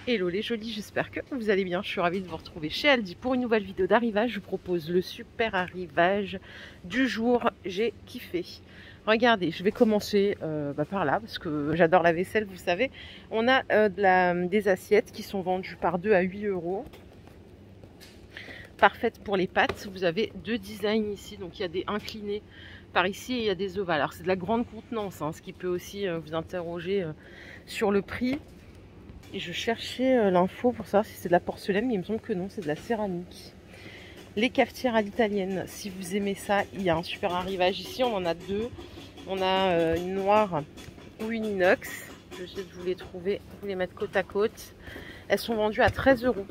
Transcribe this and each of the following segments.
Hello les jolis, j'espère que vous allez bien. Je suis ravie de vous retrouver chez Aldi pour une nouvelle vidéo d'arrivage. Je vous propose le super arrivage du jour. J'ai kiffé. Regardez, je vais commencer par là parce que j'adore la vaisselle, vous savez. On a des assiettes qui sont vendues par 2 à 8 euros. Parfaites pour les pâtes. Vous avez deux designs ici. Donc il y a des inclinés par ici et il y a des ovales. Alors c'est de la grande contenance, hein, ce qui peut aussi vous interroger sur le prix. Et je cherchais l'info pour savoir si c'est de la porcelaine, mais il me semble que non, c'est de la céramique. Les cafetières à l'italienne, si vous aimez ça, il y a un super arrivage ici. On en a deux. On a une noire ou une inox. Je vais essayer de vous les trouver, vous les mettre côte à côte. Elles sont vendues à 13 euros.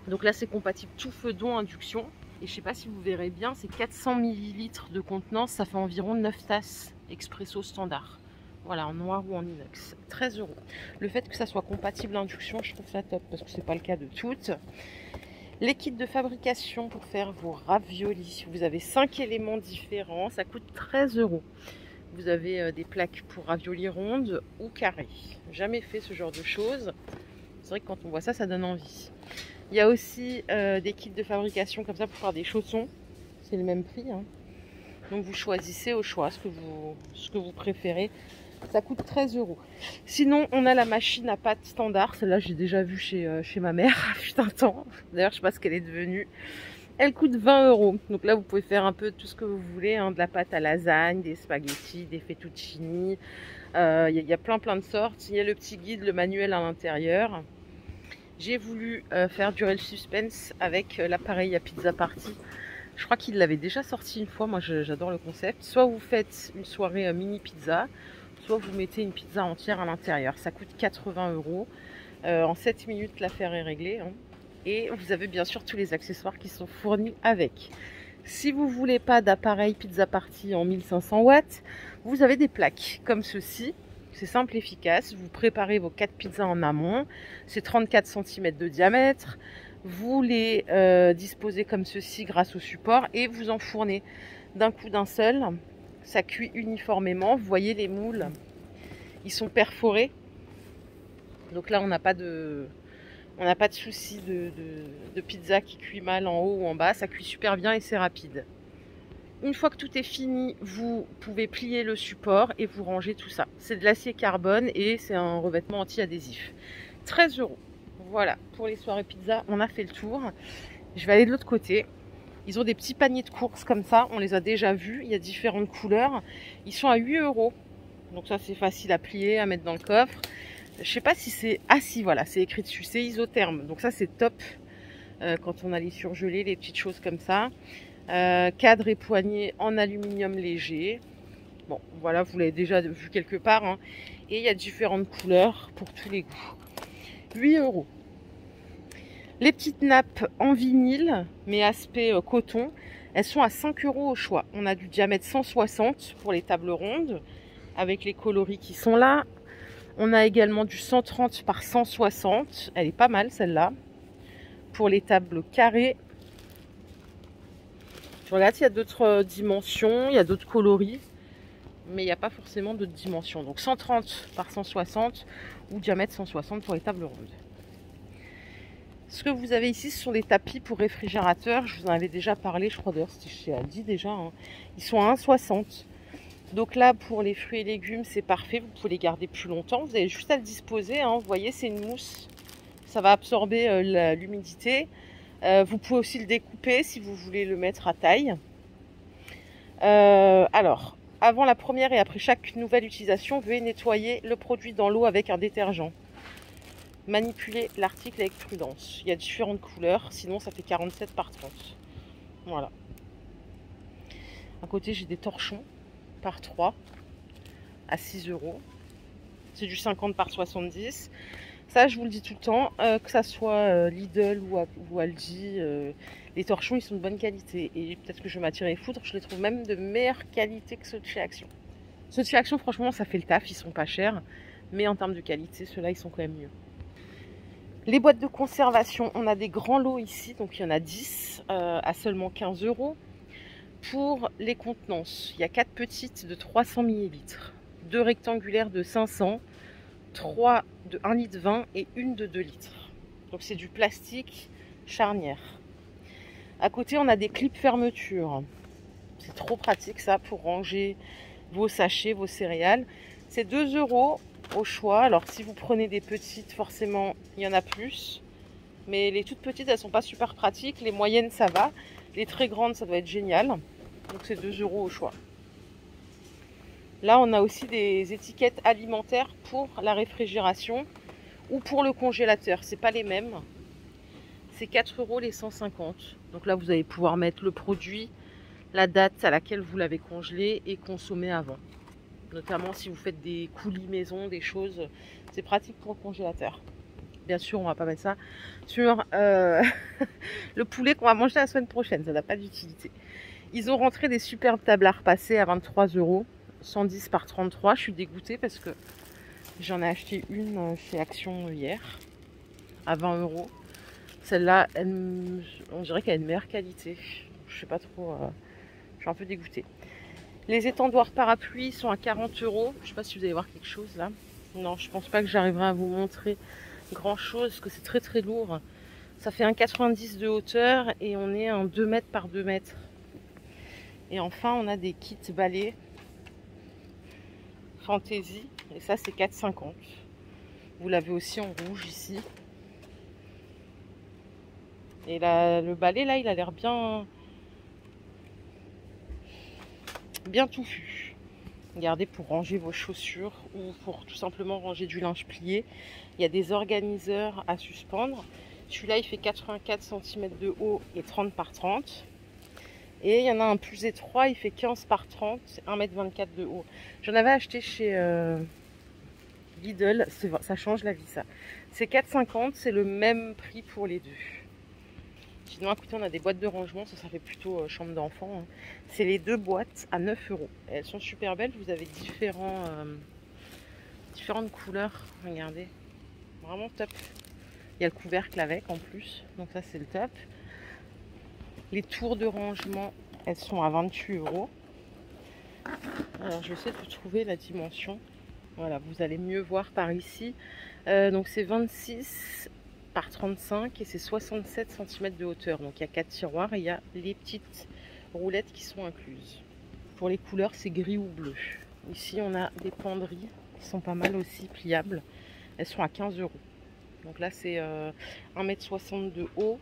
Donc là, c'est compatible tout feu, dont induction. Et je ne sais pas si vous verrez bien, c'est 400 ml de contenance. Ça fait environ 9 tasses expresso standard. Voilà, en noir ou en inox. 13 euros. Le fait que ça soit compatible induction, je trouve ça top parce que c'est pas le cas de toutes. Les kits de fabrication pour faire vos raviolis. Vous avez 5 éléments différents. Ça coûte 13 euros. Vous avez des plaques pour raviolis rondes ou carrées. Jamais fait ce genre de choses. C'est vrai que quand on voit ça, ça donne envie. Il y a aussi des kits de fabrication comme ça pour faire des chaussons. C'est le même prix, hein. Donc vous choisissez au choix ce que vous préférez. Ça coûte 13 euros. Sinon, on a la machine à pâte standard. Celle-là, j'ai déjà vue chez ma mère. Putain, temps. D'ailleurs, je sais pas ce qu'elle est devenue. Elle coûte 20 euros. Donc là, vous pouvez faire un peu tout ce que vous voulez, hein, de la pâte à lasagne, des spaghettis, des fettuccini. Il y a plein de sortes. Il y a le petit guide, le manuel à l'intérieur. J'ai voulu faire durer le suspense avec l'appareil à pizza party. Je crois qu'il l'avait déjà sorti une fois. Moi, j'adore le concept. Soit vous faites une soirée mini pizza, soit vous mettez une pizza entière à l'intérieur. Ça coûte 80 euros. En 7 minutes, l'affaire est réglée, hein. Et vous avez bien sûr tous les accessoires qui sont fournis avec. Si vous ne voulez pas d'appareil pizza party en 1500 watts, vous avez des plaques comme ceci. C'est simple et efficace. Vous préparez vos 4 pizzas en amont. C'est 34 cm de diamètre. Vous les disposez comme ceci grâce au support et vous enfournez d'un coup d'un seul. Ça cuit uniformément. Vous voyez les moules, ils sont perforés. Donc là, on n'a pas de souci de pizza qui cuit mal en haut ou en bas. Ça cuit super bien et c'est rapide. Une fois que tout est fini, vous pouvez plier le support et vous rangez tout ça. C'est de l'acier carbone et c'est un revêtement anti-adhésif. 13 euros. Voilà, pour les soirées pizza, on a fait le tour. Je vais aller de l'autre côté. Ils ont des petits paniers de courses comme ça, on les a déjà vus. Il y a différentes couleurs. Ils sont à 8 euros. Donc ça, c'est facile à plier, à mettre dans le coffre. Je sais pas si c'est... Ah si, voilà, c'est écrit dessus. C'est isotherme. Donc ça, c'est top quand on a les surgelés, les petites choses comme ça. Cadre et poignée en aluminium léger. Bon, voilà, vous l'avez déjà vu quelque part, hein. Et il y a différentes couleurs pour tous les goûts. 8 euros. Les petites nappes en vinyle, mais aspect coton, elles sont à 5 euros au choix. On a du diamètre 160 pour les tables rondes, avec les coloris qui sont là. On a également du 130 par 160. Elle est pas mal celle-là. Pour les tables carrées. Je regarde s'il y a d'autres dimensions, il y a d'autres coloris, mais il n'y a pas forcément d'autres dimensions. Donc 130 par 160 ou diamètre 160 pour les tables rondes. Ce que vous avez ici, ce sont des tapis pour réfrigérateur. Je vous en avais déjà parlé, je crois d'ailleurs c'était chez Aldi déjà, hein. Ils sont à 1,60 €. Donc là, pour les fruits et légumes, c'est parfait. Vous pouvez les garder plus longtemps. Vous avez juste à le disposer, hein. Vous voyez, c'est une mousse. Ça va absorber l'humidité. Vous pouvez aussi le découper si vous voulez le mettre à taille. Alors, avant la première et après chaque nouvelle utilisation, veuillez nettoyer le produit dans l'eau avec un détergent. Manipulez l'article avec prudence. Il y a différentes couleurs, sinon ça fait 47 par 30. Voilà. À côté, j'ai des torchons par 3 à 6 euros. C'est du 50 par 70. Ça, je vous le dis tout le temps, que ça soit Lidl ou Aldi, les torchons, ils sont de bonne qualité. Et peut-être que je vais m'attirer les foudres, je les trouve même de meilleure qualité que ceux de chez Action. Ceux de chez Action, franchement, ça fait le taf, ils sont pas chers. Mais en termes de qualité, ceux-là, ils sont quand même mieux. Les boîtes de conservation, on a des grands lots ici, donc il y en a 10 à seulement 15 euros. Pour les contenances, il y a 4 petites de 300 ml, 2 rectangulaires de 500, 3 de 1,20 litre et une de 2 litres. Donc c'est du plastique charnière. À côté, on a des clips fermeture. C'est trop pratique ça pour ranger vos sachets, vos céréales. C'est 2 € au choix. Alors si vous prenez des petites, forcément il y en a plus. Mais les toutes petites, elles sont pas super pratiques. Les moyennes, ça va. Les très grandes, ça doit être génial. Donc c'est 2 € au choix. Là, on a aussi des étiquettes alimentaires pour la réfrigération ou pour le congélateur. C'est pas les mêmes. C'est 4 € les 150. Donc là, vous allez pouvoir mettre le produit, la date à laquelle vous l'avez congelé et consommer avant. Notamment si vous faites des coulis maison, des choses, c'est pratique pour le congélateur. Bien sûr, on va pas mettre ça sur le poulet qu'on va manger la semaine prochaine, ça n'a pas d'utilité. Ils ont rentré des superbes tables à repasser à 23 €, 110 par 33. Je suis dégoûtée parce que j'en ai acheté une chez Action hier à 20 €. Celle-là, on dirait qu'elle a une meilleure qualité. Je sais pas trop, je suis un peu dégoûtée. Les étendoirs parapluies sont à 40 €. Je sais pas si vous allez voir quelque chose là. Non, je pense pas que j'arriverai à vous montrer grand chose parce que c'est très très lourd. Ça fait 1,90 de hauteur et on est en 2 mètres par 2 mètres. Et enfin, on a des kits balais Fantasy et ça c'est 4,50. Vous l'avez aussi en rouge ici. Et là, le balai là, il a l'air bien touffu. Regardez, pour ranger vos chaussures ou pour tout simplement ranger du linge plié. Il y a des organiseurs à suspendre. Celui-là, il fait 84 cm de haut et 30 par 30. Et il y en a un plus étroit, il fait 15 par 30, 1,24 m de haut. J'en avais acheté chez Lidl, ça change la vie ça. C'est 4,50, c'est le même prix pour les deux. Sinon, écoutez, on a des boîtes de rangement, ça fait plutôt chambre d'enfant. Hein. C'est les 2 boîtes à 9 €. Elles sont super belles, vous avez différentes couleurs, regardez. Vraiment top. Il y a le couvercle avec en plus, donc ça c'est le top. Les tours de rangement, elles sont à 28 €. Alors je vais essayer de vous trouver la dimension. Voilà, vous allez mieux voir par ici. Donc c'est 26 par 35 et c'est 67 cm de hauteur. Donc il y a 4 tiroirs et il y a les petites roulettes qui sont incluses. Pour les couleurs, c'est gris ou bleu. Ici, on a des penderies qui sont pas mal aussi pliables. Elles sont à 15 €. Donc là, c'est 1,60 m de haut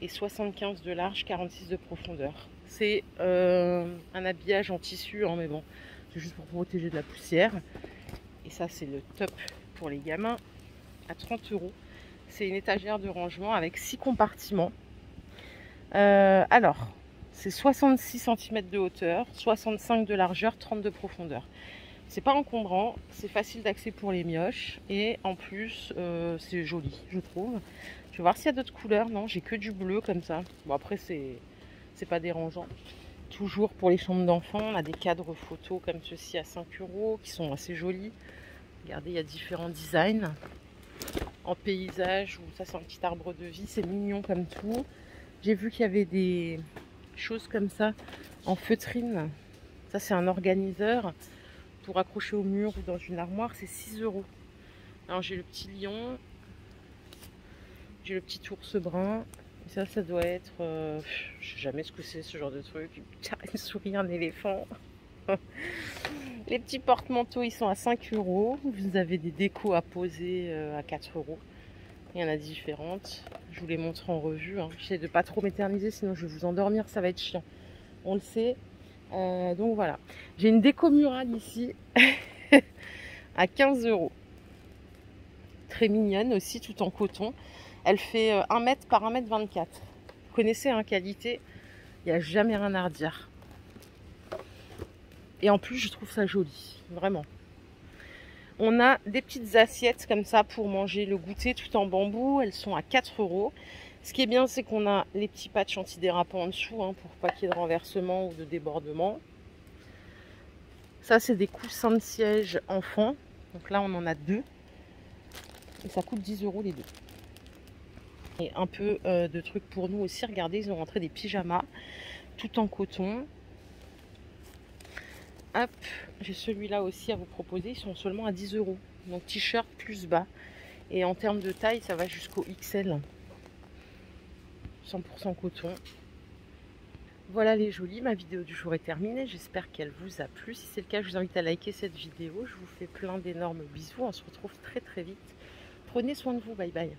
et 75 de large, 46 de profondeur. C'est un habillage en tissu, hein, mais bon, c'est juste pour protéger de la poussière. Et ça, c'est le top pour les gamins, à 30 €. C'est une étagère de rangement avec 6 compartiments. Alors, c'est 66 cm de hauteur, 65 de largeur, 30 de profondeur. C'est pas encombrant, c'est facile d'accès pour les mioches et en plus c'est joli, je trouve. Je vais voir s'il y a d'autres couleurs. Non, j'ai que du bleu comme ça. Bon, après c'est pas dérangeant. Toujours pour les chambres d'enfants, on a des cadres photos comme ceci à 5 € qui sont assez jolis. Regardez, il y a différents designs en paysage ou ça c'est un petit arbre de vie, c'est mignon comme tout. J'ai vu qu'il y avait des choses comme ça en feutrine. Ça c'est un organiseur pour accrocher au mur ou dans une armoire, c'est 6 €. Alors j'ai le petit lion, j'ai le petit ours brun. Ça doit être, je sais jamais ce que c'est ce genre de truc. Une souris, un éléphant. Les petits porte-manteaux, ils sont à 5 €. Vous avez des décos à poser à 4 €. Il y en a différentes. Je vous les montre en revue. Hein. J'essaie de pas trop m'éterniser, sinon je vais vous endormir, ça va être chiant. On le sait. Donc voilà. J'ai une déco murale ici à 15 €. Très mignonne aussi, tout en coton. Elle fait 1 m par 1,24 m. Vous connaissez, hein, qualité. Il n'y a jamais rien à redire. Et en plus, je trouve ça joli. Vraiment. On a des petites assiettes comme ça pour manger le goûter tout en bambou. Elles sont à 4 €. Ce qui est bien, c'est qu'on a les petits patchs antidérapants en dessous, hein, pour pas qu'il y ait de renversement ou de débordement. Ça, c'est des coussins de siège enfants. Donc là, on en a 2. Et ça coûte 10 € les deux. Et un peu de trucs pour nous aussi. Regardez, ils ont rentré des pyjamas tout en coton. Hop, j'ai celui-là aussi à vous proposer. Ils sont seulement à 10 €. Donc t-shirt plus bas. Et en termes de taille, ça va jusqu'au XL. 100% coton. Voilà les jolis, ma vidéo du jour est terminée. J'espère qu'elle vous a plu. Si c'est le cas, je vous invite à liker cette vidéo. Je vous fais plein d'énormes bisous. On se retrouve très très vite. Prenez soin de vous. Bye bye.